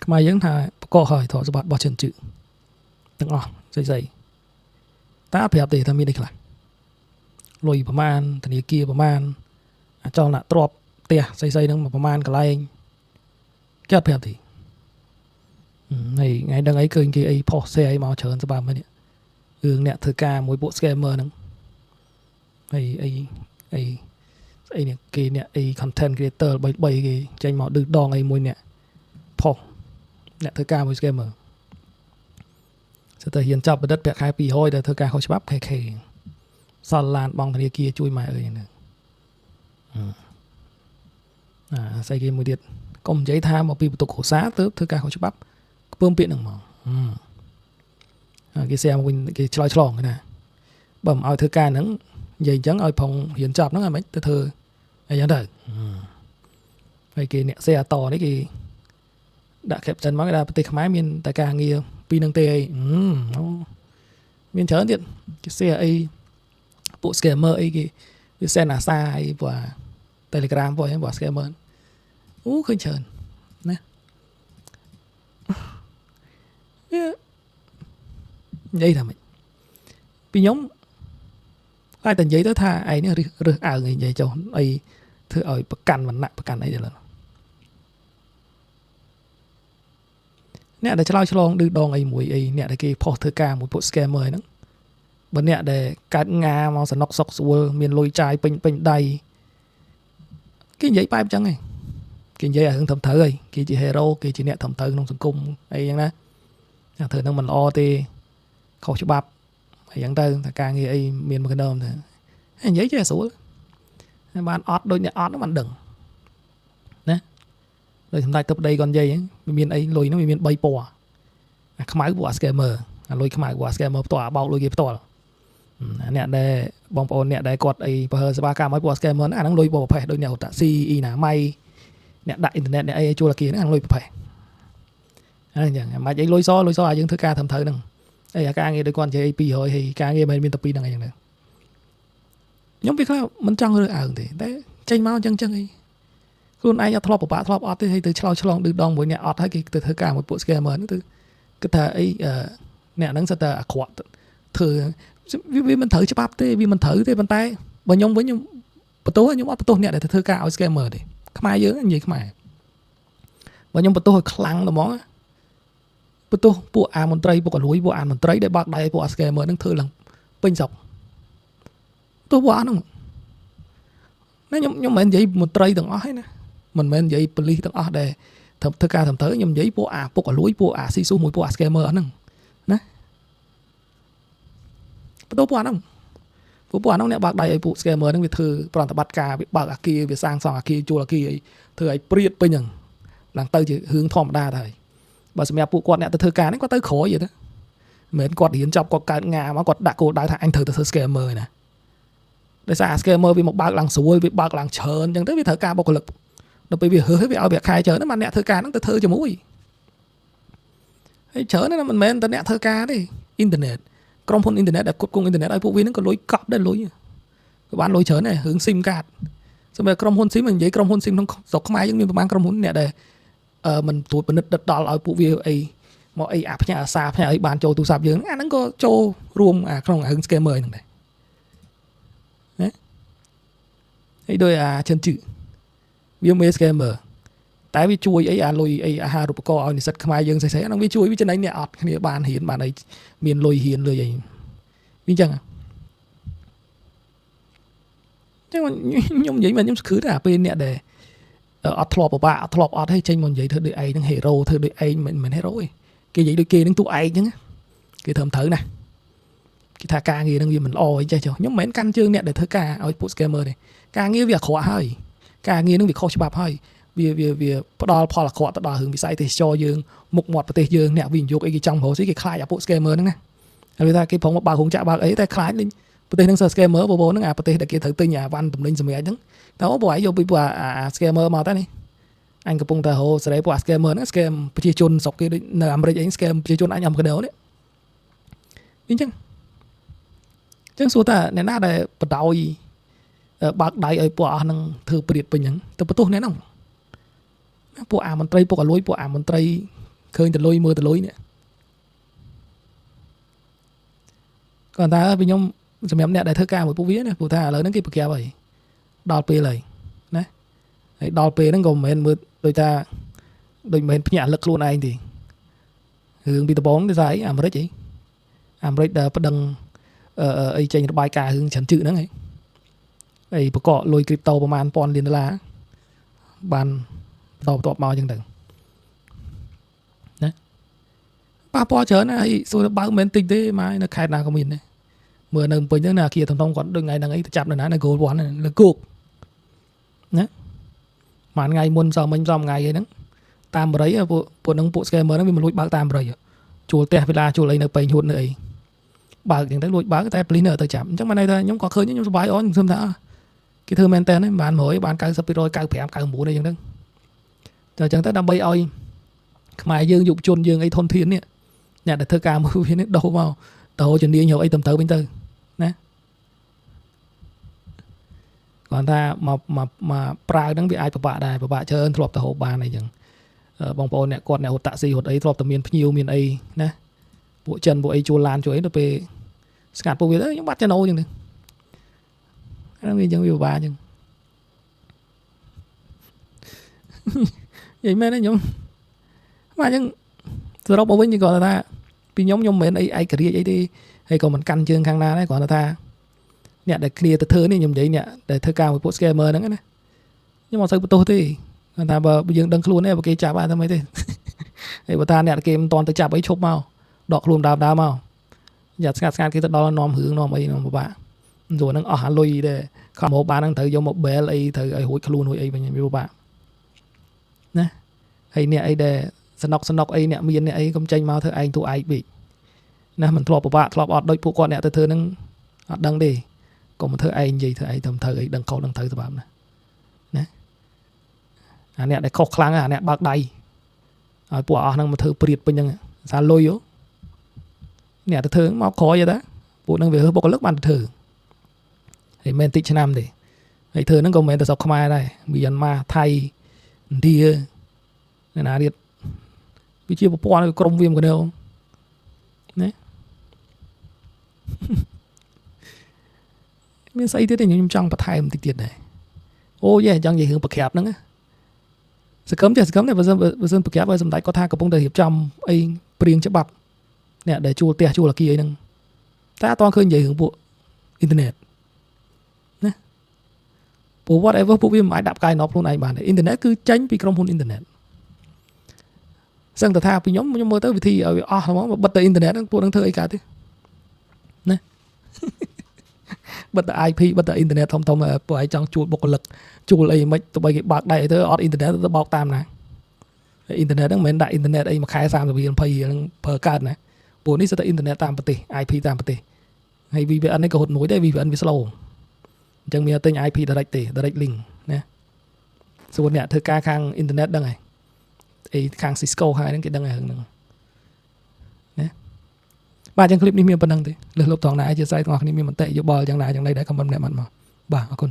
ខ្មែរយើងថាបកកហើយទ្រព្យសម្បត្តិរបស់ជនជាតិទាំងអស់ស្អីតែអត់ប្រាប់ទេថាមានអីខ្លះលុយប្រមាណធនាគារប្រមាណអាចលអ្នកទ្រព្យផ្ទះស្អីហ្នឹងប្រមាណកន្លែងគេអត់ប្រាប់ទេហើយថ្ងៃដឹងអីឃើញគេអីផុស share អីមកច្រើនសម្រាប់មិញរឿងអ្នកធ្វើការមួយពួក scammer ហ្នឹងហើយអីនេះគេអ្នកអី content creator 3គេចេញមកឌឺដងអីមួយអ្នកផុសអ្នកធ្វើការមួយ scammer តែហ៊ានចាប់បដិទ្ធប្រាក់ខែ200ដែលធ្វើការខុសច្បាប់ KK សល់ឡានបងធនាគារជួយម៉ែអើយហ្នឹងស្អីគេមួយទៀតកុំនិយាយថាមកពីបន្ទុកគ្រួសារទៅធ្វើការខុសច្បាប់ខ្ពើមពាក្យហ្នឹងមកគេសែមកវិញគេឆ្លើយឆ្លងណាបើមិនឲ្យធ្វើការហ្នឹងនិយាយអញ្ចឹងឲ្យផងហ៊ានចាប់ហ្នឹងអាមិនទៅធ្វើអីចឹងទៅហើយគេអ្នក share តនេះគេដាក់ caption មកគេថាប្រទេសខ្មែរមានតែការងារពីនឹងទេអីមានច្រើនទៀតគេ share អីពួក scammer អីគេវា send អាសាអីពួក Telegram ពួកហ្នឹងពួក scammer ឃើញច្រើនណានិយាយថាម៉េចពីខ្ញុំតែនិយាយទៅថាឯងនេះរើសអើងនិយាយចុះអីធ្វើឲ្យប្រកាន់វណ្ណៈប្រកាន់អីទៅលើអ្នកដែលឆ្លើយឆ្លងឌឺដងអីមួយអីអ្នកដែលគេផុសធ្វើការមួយពួក scammer ហ្នឹងបើអ្នកដែលកើតងាមកសនុកសុកស្រួលមានលុយចាយពេញដៃគេនិយាយបែបអញ្ចឹងឯងគេនិយាយឲ្យត្រឹមត្រូវហើយគេជា hero គេជាអ្នកត្រឹមត្រូវក្នុងសង្គមអីចឹងណាតែធ្វើហ្នឹងមិនល្អទេខុសច្បាប់អីចឹងទៅតែការងារអីមានមួយកណ្ដោមទៅនិយាយចេះស្រួលហើយបានអត់ដូចអ្នកអត់ហ្នឹងមិនដឹងណាដូចសម្ដេចទៅប្តីគាត់និយាយហ្នឹងមានអីលុយហ្នឹងវាមាន3ពណ៌អាខ្មៅពួក scammer អាលុយខ្មៅពួក scammer ផ្ទាល់បោកលុយគេផ្ទាល់អ្នកដែលបងប្អូនអ្នកដែលគាត់អីបើសេវាកម្មឲ្យពួក scammer អាហ្នឹងលុយបបប្រភេទដូចអ្នកតាស៊ីអ៊ីណាម៉ៃអ្នកដាក់អ៊ីនធឺណិតអ្នកអីជួលអាគារហ្នឹងអាលុយប្រភេទហ្នឹងអញ្ចឹងមិនអីលុយសឲ្យយើងធ្វើការត្រឹមត្រូវហ្នឹងអីអាការងារដូចគាត់និយាយ200ហើយការងារមិនមានតែ2ហ្នឹងអីចឹងទៅខ្ញុំវាខ្លះមិនចង់រើសអើងទេតែចេញមកអញ្ចឹងអីខ្លួនឯងអត់ធ្លាប់ពិបាកធ្លាប់អត់ទេហើយទៅឆ្លោឆ្លងឌឺដងមួយអ្នកអត់ហើយគេទៅធ្វើការមួយពួក scammer ហ្នឹងទៅគិតថាអីអ្នកហ្នឹងសិតតែអាក្រក់ធ្វើវាមិនត្រូវច្បាប់ទេវាមិនត្រូវទេប៉ុន្តែបើខ្ញុំវិញខ្ញុំបន្ទោសខ្ញុំអត់បន្ទោសអ្នកដែលទៅធ្វើការឲ្យ scammer ទេខ្មែរយើងនិយាយខ្មែរបើខ្ញុំបន្ទោសឲ្យខ្លាំងតែហ្មងបន្ទោសពួកអាមន្ត្រីពួកកលួយពួកអាមន្ត្រីដែលបាក់ដៃពួក scammer ហ្នឹងធ្វើឡើងពេញស្រុកទោះពួកហ្នឹងណាខ្ញុំមិននិយាយមន្ត្រីទាំងអស់ទេណាមិនមែននិយាយប៉ូលីសទាំងអស់ដែលធ្វើការត្រឹមត្រូវខ្ញុំនិយាយពួកអាពុកកលួយពួកអាស៊ីស៊ូមួយពួកអា scammer ហ្នឹងណាបន្ទោសពួកអាហ្នឹងអ្នកបាក់ដៃឲ្យពួក scammer ហ្នឹងវាធ្វើប្រតិបត្តិការវាបើកអាគារវាសាងសង់អាគារជួលអាគារអីធ្វើឲ្យព្រាតពេញហ្នឹងឡើងទៅជារឿងធម្មតាទៅហើយបើសម្រាប់ពួកគាត់អ្នកទៅធ្វើការហ្នឹងគាត់ទៅក្រោយទេមិនមែនគាត់រៀនចប់គាត់កើតងាមកគាត់ដាក់គោលដៅថាអញត្រូវទៅធ្វើ scammer ណាដោយសារ scammer វាមកបើកឡើងស្រួលវាបើកឡើងច្រើនអញ្ចឹងទៅវាត្រូវការបុគ្គលិកដល់ពេលវារើសវាឲ្យប្រាក់ខែច្រើនណាស់អ្នកធ្វើការហ្នឹងទៅធ្វើជាមួយហើយច្រើនណាស់មិនមែនតែអ្នកធ្វើការទេអ៊ីនធឺណិតក្រុមហ៊ុនអ៊ីនធឺណិតដែលគ្រប់គ្រងអ៊ីនធឺណិតឲ្យពួកវាហ្នឹងក៏លុយកប់ដែរលុយក៏បានលុយច្រើនដែររឿង SIM card សម្រាប់ក្រុមហ៊ុន SIM និយាយក្រុមហ៊ុន SIM ក្នុងស្រុកខ្មែរយើងមានប្រហែលក្រុមហ៊ុនអ្នកដែលមិនត្រួតពិនិត្យដិតដល់ឲ្យពួកវាអីមកអីអាផ្ញើអាសាផ្ញើអីបានចូលទូរស័ព្ទយើងអាហ្នឹងក៏ចូលរួមក្នុងរឿង scammer ហ្នឹងដែរណាហើយដោយជនជឿវាមាន scammer តែវាជួយអីអាលុយអីអាហារូបករណ៍ឲ្យនិស្សិតខ្មែរយើងស្អីហ្នឹងវាជួយវាចំណេញអ្នកអត់គ្នាបានរៀនបានអីមានលុយរៀនលុយអីវាអញ្ចឹងខ្ញុំនិយាយមកខ្ញុំស្គឺតែពេលអ្នកដែលអត់ធ្លាប់ពិបាកអត់ធ្លាប់អត់ទេចេញមកនិយាយធ្វើដូចឯងហ្នឹង hero ធ្វើដូចឯងមិនមែន hero ទេគេនិយាយដូចគេហ្នឹងទូឯងអញ្ចឹងគេធ្វើត្រូវណាគេថាការងារហ្នឹងវាមិនល្អអីចេះចុះខ្ញុំមិនមែនកាន់ជើងអ្នកដែលធ្វើការឲ្យពួក scammer ទេការងារវាអាក្រក់ហើយការងារហ្នឹងវាខុសច្បាប់ហើយវាផ្ដល់ផលអាក្រក់ទៅដល់រឿងវិស័យទេសចរយើងមុខមាត់ប្រទេសយើងអ្នកវិនិយោគអីគេចង់ប្រោសគេខ្លាចអាពួក scammer ហ្នឹងណាហើយថាគេប្រងមកបើករោងចក្របើកអីតែខ្លាចប្រទេសហ្នឹងសើ scammer បងប្អូនហ្នឹងអាប្រទេសដែលគេត្រូវទិញអាវ៉ាន់តំណែងសម្រាប់ហ្នឹងតើបងឯងយកពីពួកអា scammer មកតើនេះអញកំពុងតែហៅសេរីពួក scammer ហ្នឹង scam ប្រជាជនស្រុកគេដូចនៅអាមេរិកអី scam ប្រជាជនអញអំកដោនេះអញ្ចឹងសួរតើអ្នកណាដែលបដ ாய் បើកដៃឲ្យពួកអស់ហ្នឹងធ្វើព្រាតពេញហ្នឹងទៅបន្ទោសអ្នកហ្នឹងពួកអាមន្ត្រីពួកកលួយពួកអាមន្ត្រី ឃើញតលុយមើលតលុយនេះគាត់ថាពីខ្ញុំសម្រាប់អ្នកដែលធ្វើការមួយពួកវាណាព្រោះថាឥឡូវហ្នឹងគេប្រកាសហើយដល់ពេលហើយណាហើយដល់ពេលហ្នឹងក៏មិនមែនមើលដូចថាដូចមិនមែនភ្ញាក់លឹកខ្លួនឯងទេរឿងពីដំបូងទេស្អីអាមេរិកដែលប្តឹងអីចេញរបាយការណ៍រឿងច្រើនជឹកហ្នឹងអីបកកលុយគ្រីបតូប្រហែល$1000 លានបានបន្តមកអញ្ចឹងទៅណាប៉ះពាល់ច្រើនហើយសួរបើមិនតិចទេម៉ែនៅខេត្តណាក៏មានដែរមើលនៅពេញហ្នឹងណាអាគារធំៗគាត់ដូចថ្ងៃហ្នឹងអីទៅចាប់នៅណានៅ Gold One លើគោកណាមួយថ្ងៃមុនសមិញថ្ងៃអីហ្នឹងតាមបរិយពួកហ្នឹងពួក scammer ហ្នឹងវាមកលួចបើកតាមបរិយជួលផ្ទះវិឡាជួលអីនៅពេញហួតនៅអីបើកអញ្ចឹងទៅលួចបើកតែប៉ូលីសនៅទៅចាប់អញ្ចឹងបានន័យថាខ្ញុំក៏ឃើញខ្ញុំសប្បាយអស់ខ្ញុំសឹមថាគេធ្វើមែនតើហ្នឹងបាន100បាន90% 95 99អីអញ្ចឹងទៅអញ្ចឹងទៅដើម្បីឲ្យខ្មែរយើងយុវជនយើងអីធនធាននេះអ្នកដែលធ្វើការមួយវានេះដោះមកទៅជំនាញយកអីទៅវិញទៅណាគាត់ថាមកប្រើហ្នឹងវាអាចពិបាកដែរពិបាកច្រើនធ្លាប់ទៅហូបបានអីចឹងបងប្អូនអ្នកគាត់អ្នកហូបតាក់ស៊ីហូបអីធ្លាប់តែមានភ្ញៀវមានអីណាពួកចិនពួកអីជួលឡានជួលអីទៅពេលស្ងាត់ពួកវាខ្ញុំបាត់ចំណូលចឹងទៅហ្នឹងវាចឹងវាពិបាកចឹងនិយាយមែនទេខ្ញុំមកចឹងសរុបមកវិញគាត់ថាពីខ្ញុំមិនមែនអីឯករាជ្យអីទេហើយក៏មិនកាន់ជើងខាងណាដែរគាត់ថាអ្នកដែលគ្នាទៅធ្វើនេះខ្ញុំនិយាយអ្នកដែលធ្វើការមួយពួក scammer ហ្នឹងណាខ្ញុំអត់សូវបន្ទោសទេគាត់ថាបើយើងដឹងខ្លួនទេបើគេចាប់បានតែមិនទេហើយបើថាអ្នកគេមិនតន់ទៅចាប់អីឈប់មកដកខ្លួនដើមមកយ៉ាស្ងាត់គេទៅដល់នាំរឿងនាំអីនាំពិបាកព្រោះហ្នឹងអស់អាលុយដែរខំមកបានហ្នឹងត្រូវយកមក bail អីត្រូវឲ្យរួចខ្លួនរួចអីវិញវាពិបាកណាហើយអ្នកអីដែលសនុកអីអ្នកមានអ្នកអីកុំចេញមកធ្វើឯងទូឯងពេកណាមិនធ្លាប់ពិបាកធ្លាប់អត់ដូចពួកគាត់អ្នកទៅធ្វើហ្នឹងអត់ដឹងទេកុំធ្វើឯងនិយាយធ្វើឯងទៅធ្វើអីដឹងខុសដឹងត្រូវសម្រាប់ណាអាអ្នកដែលខុសខ្លាំងអាអ្នកបើកដៃឲ្យពួកអស់ហ្នឹងមកធ្វើព្រាតពេញហ្នឹងសារលុយអ្នកទៅធ្វើមកក្រោយទេពួកហ្នឹងវារើសបុគ្គលិកបានទៅធ្វើហើយមិនតិចឆ្នាំទេហើយធ្វើហ្នឹងក៏មិនមែនតែស្រុកខ្មែរដែរមីយ៉ាន់ម៉ាថៃឥណ្ឌាអ្នកណាទៀតវាជាប្រព័ន្ធក្រុមវាមកណែណាមានស្អីទៀតទេខ្ញុំចង់បន្ថែមបន្តិចទៀតដែរអូយចង់និយាយរឿងប្រក្រាបហ្នឹងសកម្មទេបើសិនប្រក្រាបឲ្យសម្ដេចគាត់ថាកំពុងតែរៀបចំអីព្រៀងច្បាប់អ្នកដែលជួលផ្ទះជួលអគារអីហ្នឹងតែអត់ទាន់ឃើញនិយាយរឿងពួកអ៊ីនធឺណិតណាពួក whatever ពួកវាមិនអាចដាក់ផ្កាយណប់ខ្លួនឯងបានទេអ៊ីនធឺណិតគឺចេញពីក្រុមហ៊ុនអ៊ីនធឺណិតសឹងតែថាពីខ្ញុំមើលទៅវិធីឲ្យអស់ហ្មងបិទតែអ៊ីនធឺណិតហ្នឹងពួកនឹងធ្វើអីកើតទេណាបិទតែ IP បិទតែអ៊ីនធឺណិតធំពួកឯងចង់ជួលបុគ្គលិកជួលអីមិនទៅបីគេបើកដៃទៅអត់អ៊ីនធឺណិតទៅបោកតាមណាអ៊ីនធឺណិតហ្នឹងមិនមែនដាក់អ៊ីនធឺណិតអីមួយខែ30 20ហ្នឹងប្រើកើតណាពួកនេះសិតតែអ៊ីនធឺណិតតាមប្រទេស IP តាមប្រទេសហើយ VPN នេះក៏ហត់មួយដែរ VPN វា slow អញ្ចឹងមានតែទិញ IP direct ទេ direct link ណាសួរអ្នកធ្វើការខាងអ៊ីនធឺណិតដឹងហើយអីខាង Cisco ហើយហ្នឹងគេដឹងហើយហ្នឹងណាបាទអញ្ចឹងคลิปនេះមានប៉ុណ្្នឹងទេលើសលប់ត្រង់ណាអធិស្ឋានទាំងអស់គ្នាមានមតិយោបល់យ៉ាងណាយ៉ាងណីដែរខមមិនម្នាក់មកបាទអរគុណ